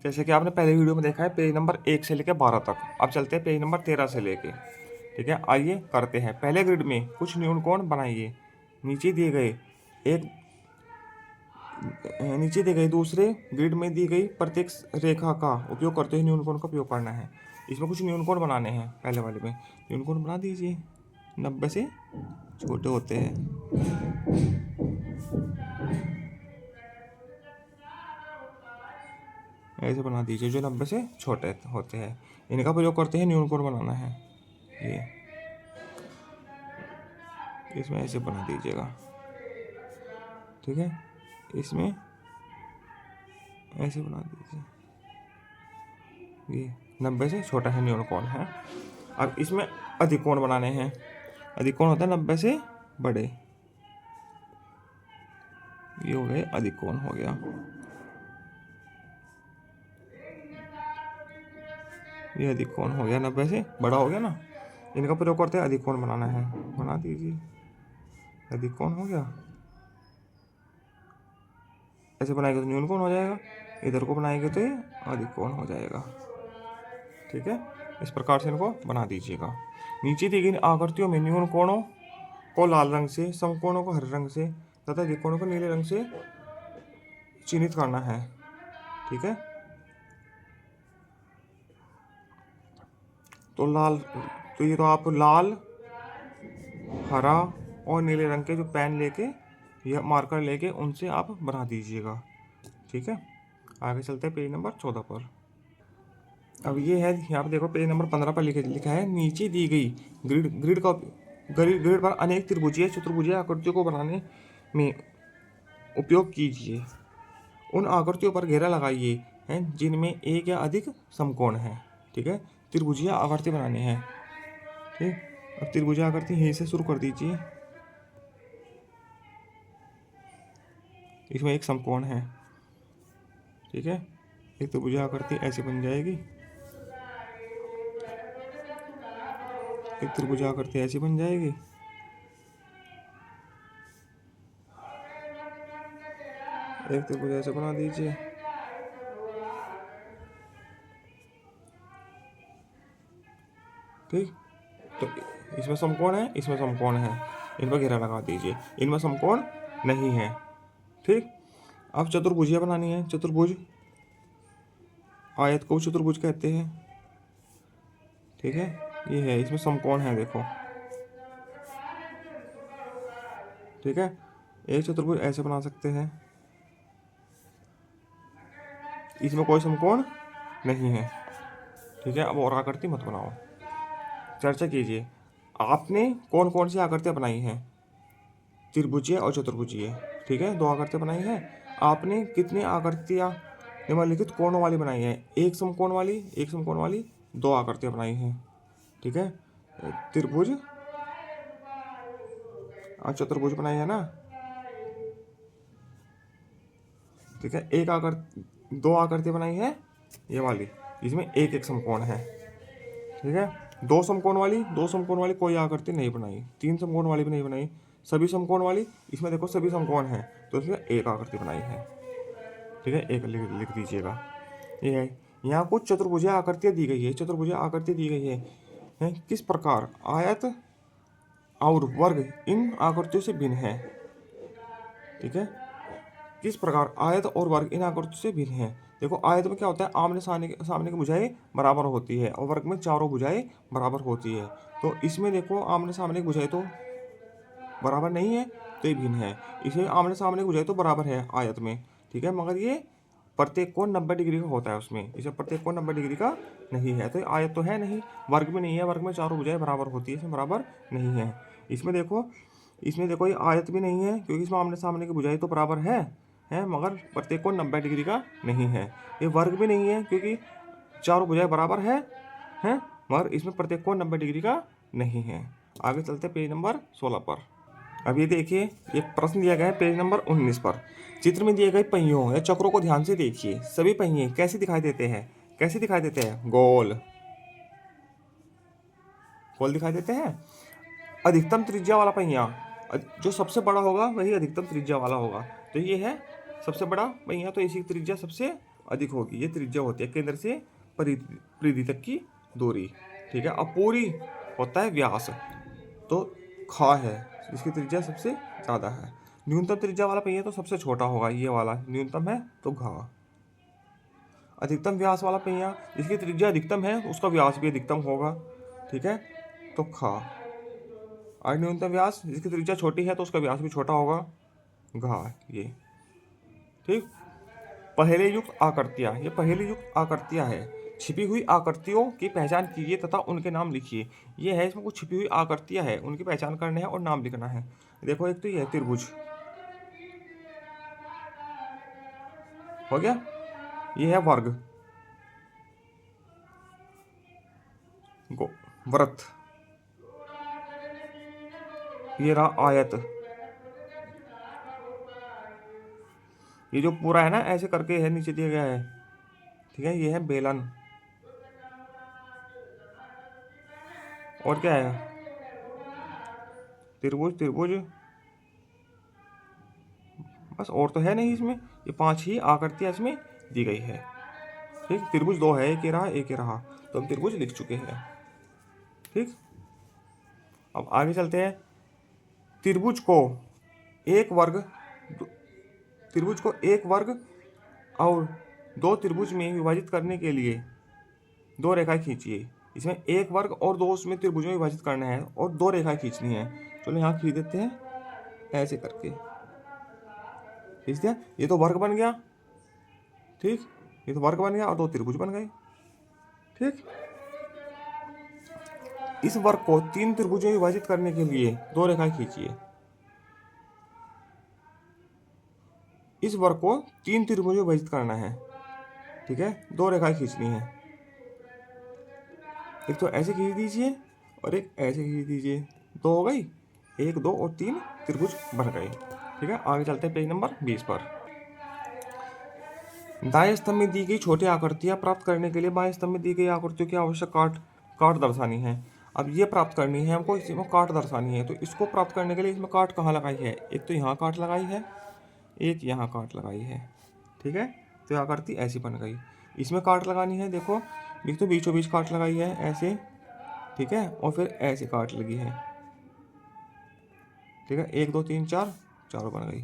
जैसे कि आपने पहले वीडियो में देखा है पेज नंबर 1 से लेकर 12 तक। अब चलते हैं पेज नंबर 13 से लेके। ठीक है, आइए करते हैं। पहले ग्रिड में कुछ न्यूनकोण बनाइए। नीचे दिए गए एक नीचे दिए गए दूसरे ग्रिड में दी गई प्रत्येक रेखा का उपयोग करते हुए न्यूनकोण का उपयोग करना है। इसमें कुछ न्यूनकोण बनाने हैं। पहले वाले में न्यूनकोण बना दीजिए। 90 से छोटे होते हैं। ऐसे बना दीजिए जो 90 से छोटे होते हैं। इनका प्रयोग करते हैं न्यूनकोण बनाना है। ये इसमें ऐसे बना दीजिएगा। ठीक है, इसमें ऐसे बना दीजिए। ये 90 से छोटा है न्यूनकोण है। अब इसमें अधिकोण बनाने हैं। अधिकोण होता है 90 से बड़े। ये हो गए अधिकोण हो गया। ये अधिकोण हो गया, 90 से बड़ा हो गया ना। इनका प्रयोग करते हैं अधिकोण बनाना है। बना दीजिए, अधिकोण हो गया। ऐसे बनाएंगे तो न्यूनकोण हो जाएगा, इधर को बनाएंगे तो ये अधिकोण हो जाएगा। ठीक है, इस प्रकार से इनको बना दीजिएगा। नीचे दी गई आकृतियों में न्यूनकोणों को लाल रंग से, समकोणों को हरे रंग से तथा अधिकोणों को नीले रंग से चिन्हित करना है। ठीक है, तो ये तो आप लाल, हरा और नीले रंग के जो पेन लेके या मार्कर लेके उनसे आप बना दीजिएगा। ठीक है, आगे चलते हैं पेज नंबर 14 पर। अब ये है, यहाँ पे देखो पेज नंबर 15 पर लिखा है नीचे दी गई ग्रिड पर अनेक त्रिभुजीय चतुर्भुजीय आकृतियों को बनाने में उपयोग कीजिए। उन आकृतियों पर घेरा लगाइए हैं जिनमें एक या अधिक समकोण है। ठीक है, त्रिभुजीय आकृति बनाने हैं। ठीक, अब त्रिभुजीय आकृति यहीं से शुरू कर दीजिए। इसमें एक समकोण है। ठीक है, एक त्रिभुजीय आकृति ऐसे बन जाएगी। एक त्रिभुजीय आकृति ऐसी बन जाएगी। एक त्रिभुज ऐसे बना दीजिए। ठीक, तो इसमें समकोण है, इसमें समकोण है, इन पर घेरा लगा दीजिए। इनमें समकोण नहीं है। ठीक, अब चतुर्भुजिया बनानी है। चतुर्भुज, आयत को चतुर्भुज कहते हैं। ठीक है, ये है, इसमें समकोण है देखो। ठीक है, एक चतुर्भुज ऐसे बना सकते हैं, इसमें कोई समकोण नहीं है। ठीक है, अब और आकृति मत बनाओ। चर्चा कीजिए, आपने कौन कौन सी आकृतियाँ बनाई हैं? त्रिभुजीय और चतुर्भुजीय। ठीक है, 2 आकृतियाँ बनाई हैं। आपने कितनी आकृतियाँ निम्नलिखित कोणों वाली बनाई है? एक समकोण वाली 2 आकृतियाँ बनाई हैं। ठीक है, त्रिभुज और चतुर्भुज बनाई है ना। ठीक है, 2 आकृतियाँ बनाई है ये वाली, इसमें एक एक समकोण है। ठीक है, 2 समकोण वाली कोई आकृति नहीं बनाई। 3 समकोण वाली भी नहीं बनाई। सभी समकोण वाली, इसमें देखो सभी समकोण हैं तो इसमें एक आकृति बनाई है। ठीक है, एक लिख दीजिएगा। ये है, यहाँ कुछ चतुर्भुजीय आकृतियाँ दी गई है। चतुर्भुजीय आकृति दी गई है किस प्रकार आयत और वर्ग इन आकृतियों से भिन्न है। ठीक है, किस प्रकार आयत और वर्ग इन आकृतियों से भिन्न है। देखो, आयत में क्या होता है, आमने सामने की भुजाएं बराबर होती है और वर्ग में चारों भुजाएं बराबर होती है। तो इसमें देखो आमने सामने की भुजाएं तो बराबर नहीं है, तो ये भिन्न है। इसमें आमने सामने की भुजाएं तो बराबर है आयत में। ठीक है, मगर ये प्रत्येक कोण 90 डिग्री का होता है उसमें, इसे प्रत्येक कोण 90 डिग्री का नहीं है। तो आयत तो है नहीं, वर्ग में नहीं है, वर्ग में चारों भुजाएं बराबर होती है, इसमें बराबर नहीं है। इसमें देखो ये आयत भी नहीं है क्योंकि इसमें आमने सामने की भुजाएं तो बराबर है मगर प्रत्येक कोण 90 डिग्री का नहीं है। ये वर्ग भी नहीं है क्योंकि चारों भुजाएं बराबर है मगर इसमें प्रत्येक कोण 90 डिग्री का नहीं है। आगे चलते पेज नंबर 16 पर। अब ये देखिए, एक प्रश्न दिया गया है पेज नंबर 19 पर। चित्र में दिए गए पहियों या चक्रों को ध्यान से देखिए। सभी पहिए कैसे दिखाई देते हैं? गोल दिखाई देते हैं। अधिकतम त्रिज्या वाला पहिया, जो सबसे बड़ा होगा वही अधिकतम त्रिज्या वाला होगा। तो ये है सबसे बड़ा पहिया, तो इसी की त्रिज्या सबसे अधिक होगी। ये त्रिज्या होती है केंद्र से परिधि तक की दूरी, ठीक है। अब पूरी होता है व्यास, तो खा है इसकी त्रिज्या सबसे ज़्यादा है। न्यूनतम त्रिज्या वाला पहिया तो सबसे छोटा होगा, ये वाला न्यूनतम है तो घा। अधिकतम व्यास वाला पहिया जिसकी त्रिज्या अधिकतम है उसका व्यास भी अधिकतम होगा, ठीक है, तो खा। और न्यूनतम व्यास जिसकी त्रिज्या छोटी है तो उसका व्यास भी छोटा होगा, घा। ये ठीक। पहेली युक्त आकृतियाँ, ये पहेली युक्त आकृतियाँ है। छिपी हुई आकृतियों की पहचान कीजिए तथा उनके नाम लिखिए। ये है, इसमें कुछ छिपी हुई आकृतियाँ है, उनकी पहचान करनी है और नाम लिखना है। देखो एक तो ये है त्रिभुज, हो गया। ये है वर्ग, वृत्त, ये रहा आयत। ये जो पूरा है ना ऐसे करके है नीचे दिया गया है, ठीक है, ये है बेलन। और क्या है, त्रिभुज, त्रिभुज, बस और तो है नहीं इसमें। ये 5 ही आकृतियाँ इसमें दी गई है, ठीक। त्रिभुज 2 है, एक ही रहा, एक ही रहा, तो हम त्रिभुज लिख चुके हैं, ठीक। अब आगे चलते हैं। त्रिभुज को एक वर्ग, त्रिभुज को एक वर्ग और 2 त्रिभुज में विभाजित करने के लिए 2 रेखाएं खींचिए। इसमें एक वर्ग और 2 उसमें त्रिभुज में विभाजित करना है और 2 रेखाएं खींचनी है। चलो यहाँ खींच देते हैं, ऐसे करके खींच दिया। ये तो वर्ग बन गया, ठीक, ये तो वर्ग बन गया और 2 त्रिभुज बन गए, ठीक। इस वर्ग को 3 त्रिभुजों में विभाजित करने के लिए 2 रेखाएं खींचिए। इस वर्ग को 3 त्रिभुजों में विभाजित करना है, ठीक है, 2 रेखाएं खींचनी है। एक तो ऐसे खींच दीजिए और एक ऐसे खींच दीजिए, 2 हो गई, 1, 2 और 3 त्रिभुज बन गए, ठीक है। आगे चलते हैं पेज नंबर 20 पर। दाएं स्तंभ में दी गई छोटी आकृतियां प्राप्त करने के लिए बाएं स्तंभ में दी गई आकृतियों की आवश्यक काट दर्शानी है। अब ये प्राप्त करनी है हमको, इसमें काट दर्शानी है, तो इसको प्राप्त करने के लिए इसमें काट कहाँ लगाई है, एक तो यहाँ काट लगाई है, एक यहाँ काट लगाई है, ठीक है। तो आकृति ऐसी बन गई। इसमें काट लगानी है, देखो एक तो बीचों बीच काट लगाई है ऐसे, ठीक है, और फिर ऐसे काट लगी है, ठीक है, 1 2 3 4, चारों बन गई,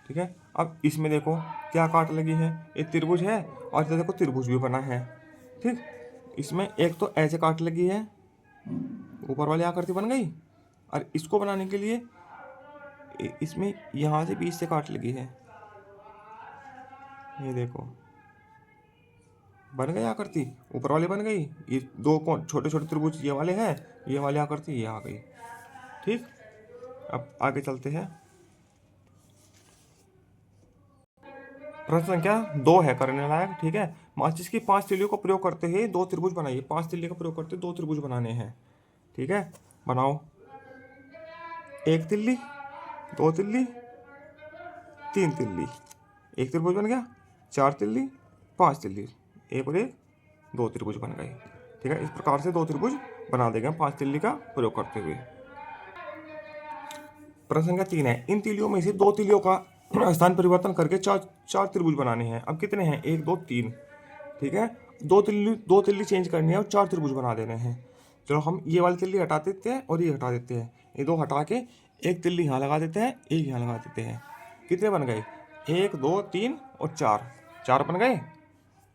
ठीक है। अब इसमें देखो क्या काट लगी है, एक त्रिभुज है और इधर देखो त्रिभुज भी बना है, ठीक। इसमें एक तो ऐसे काट लगी है, ऊपर वाली आकृति बन गई, और इसको बनाने के लिए इसमें यहाँ से बीच से काट लगी है, ये देखो बन गई आकृति, ऊपर वाली बन गई। ये 2 कौन छोटे छोटे त्रिभुज ये वाले हैं, ये वाली आकृति ये आ गई, ठीक। अब आगे चलते हैं। प्रश्न संख्या 2 है करने लायक, ठीक है। माचिस की 5 तिल्लियों का प्रयोग करते हुए 2 त्रिभुज बनाइए। 5 तिल्ली का प्रयोग करते 2 त्रिभुज बनाने हैं, ठीक है। बनाओ, 1 तिल्ली, 2 तिल्ली, 3 तिल्ली, 1 त्रिभुज बन गया, 4 तिल्ली, 5 तिल्ली, 1 और 1, 2 त्रिभुज बन गए, ठीक है। इस प्रकार से 2 त्रिभुज बना देंगे 5 तिल्ली का प्रयोग करते हुए। प्रश्न संख्या 3 है, इन तिल्लियों में से 2 तिल्लियों का स्थान परिवर्तन करके 4 त्रिभुज बनाने हैं। अब कितने हैं, 1 2 3, ठीक है। 2 तिल्ली चेंज करनी है और 4 त्रिभुज बना देने हैं। चलो हम ये वाली तिल्ली हटा देते हैं और ये हटा देते हैं, ये 2 हटा के 1 तिल्ली यहाँ लगा देते हैं, 1 यहाँ लगा देते हैं। कितने बन गए, 1 2 3 और 4, 4 बन गए,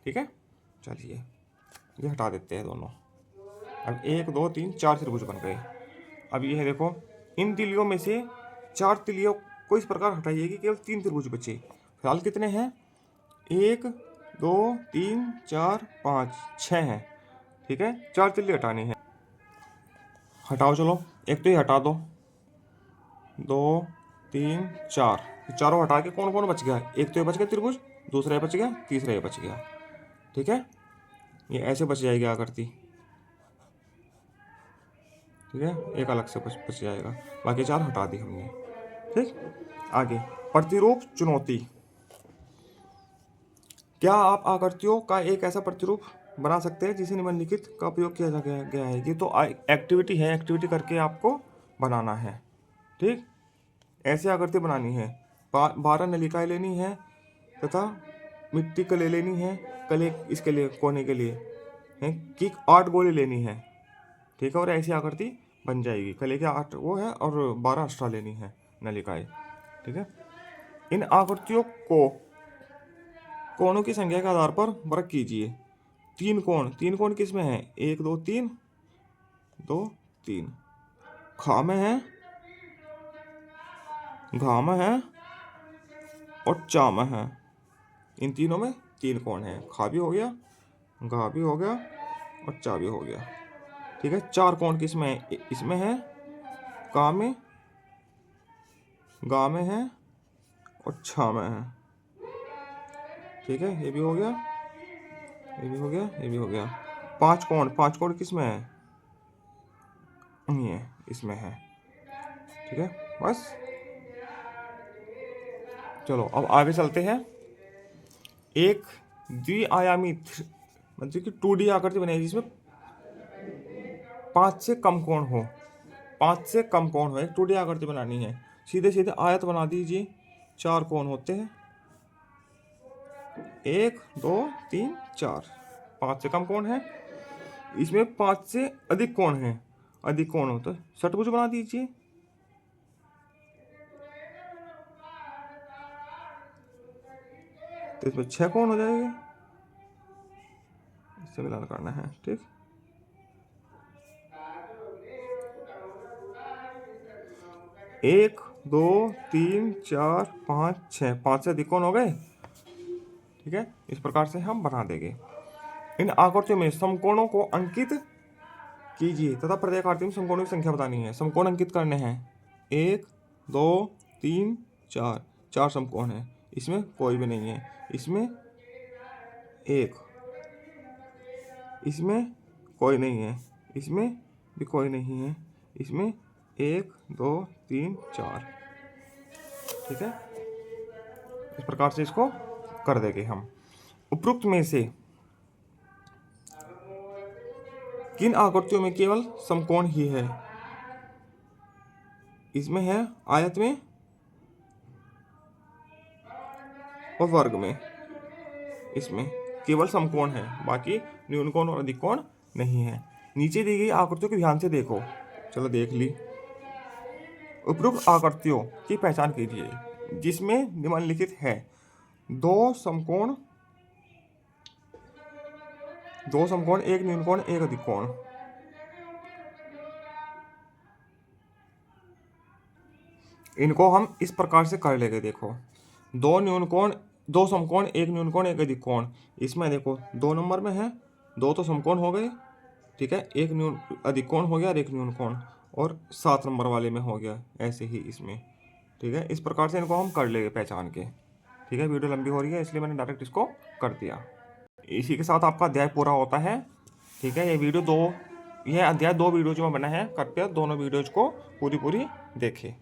ठीक है। चलिए ये हटा देते हैं दोनों। अब 1 2 3 4 त्रिभुज बन गए। अब ये है देखो, इन तिल्लियों में से 4 तिल्लियों को इस प्रकार हटाइए कि केवल 3 त्रिभुज बचे। फिलहाल कितने हैं, 1 2 3 4 5 6 हैं, ठीक है। 4 तिल्ली हटानी है, हटाओ। चलो एक तो ये हटा दो, 2 3 4, चारों हटा के कौन कौन बच गया, एक तो ये बच गया त्रिभुज, दूसरा ये बच गया, तीसरा ये बच गया, ठीक है। ये ऐसे बच जाएगी आकृति, ठीक है, एक अलग से बच जाएगा, बाकी 4 हटा दी हमने, ठीक। आगे प्रतिरूप चुनौती। क्या आप आकृतियों का एक ऐसा प्रतिरूप बना सकते हैं जिसे निम्नलिखित का उपयोग किया गया है। ये तो एक्टिविटी है, एक्टिविटी करके आपको बनाना है, ठीक। ऐसे आकृति बनानी है, 12 नलिकाएं लेनी है तथा मिट्टी कले लेनी है, कले इसके लिए कोने के लिए है कि 8 गोली लेनी है, ठीक है। और ऐसी आकृति बन जाएगी। कले के 8 वो है और 12 अस्ट्रा लेनी है, नलिकाएं, ठीक है। इन आकृतियों को कोणों की संख्या के आधार पर वर्ग कीजिए। 3 कोण किसमें है? 1 2 3, 2 3। खा में है, घा में है और चा में है। इन तीनों में 3 कोण है। खा भी हो गया, घा भी हो गया और चा भी हो गया, ठीक है। 4 कोण किसमें है? इसमें है, का में, गा में है और छा में है, ठीक है। ये भी हो गया, ये भी हो गया, ये भी हो गया। 5 कोण किसमें है? ये इसमें है, ठीक है। बस चलो अब आगे चलते हैं। एक द्विआयामी मतलब कि 2D आकृति बनाई जिसमें 5 से कम कोण हो। 5 से कम कोण हो, एक 2D आकृति बनानी है। सीधे सीधे आयत बना दीजिए। 4 कोण होते हैं, 1 2 3 4। 5 से कम कोण है, इसमें 5 से अधिक कोण है। अधिक कोण हो तो षटभुज बना दीजिए। तो इसमें 6 कोण हो जाएंगे, इससे मिलान करना है, ठीक। एक 2 3 4 5 6, 5 से अधिक कोण हो गए, ठीक है। इस प्रकार से हम बना देंगे। इन आकृतियों में समकोणों को अंकित कीजिए तथा प्रत्येक आकृति में समकोणों की संख्या बतानी है। समकोण अंकित करने हैं। 1 2 3 4, 4 समकोण है। इसमें कोई भी नहीं है। इसमें 1, इसमें कोई नहीं है, इसमें भी कोई नहीं है, इसमें 1 2 3 4, ठीक है। इस प्रकार से इसको कर देंगे हम। उपरोक्त में से किन आकृतियों में केवल समकोण ही है? इसमें है आयत में और वर्ग में। इसमें केवल समकोण है, बाकी न्यून कोण और अधिक कोण नहीं है। नीचे दी गई आकृतियों को ध्यान से देखो। चलो देख ली। उपरोक्त आकृतियों की पहचान कीजिए जिसमें निम्नलिखित है। दो समकोण, एक न्यून कोण, एक अधिक कोण। इनको हम इस प्रकार से कर लेंगे। देखो, 2 समकोण, एक न्यून कोण, एक अधिक कोण। इसमें देखो 2 नंबर में है, 2 तो समकोण हो गए, ठीक है। एक न्यून अधिक कोण हो गया और एक न्यून कोण, और 7 नंबर वाले में हो गया ऐसे ही इसमें, ठीक है। इस प्रकार से इनको हम कर लेंगे पहचान के, ठीक है। वीडियो लंबी हो रही है इसलिए मैंने डायरेक्ट इसको कर दिया। इसी के साथ आपका अध्याय पूरा होता है, ठीक है। यह अध्याय 2 वीडियोज में बना है। कृपया दोनों वीडियोज को पूरी देखें।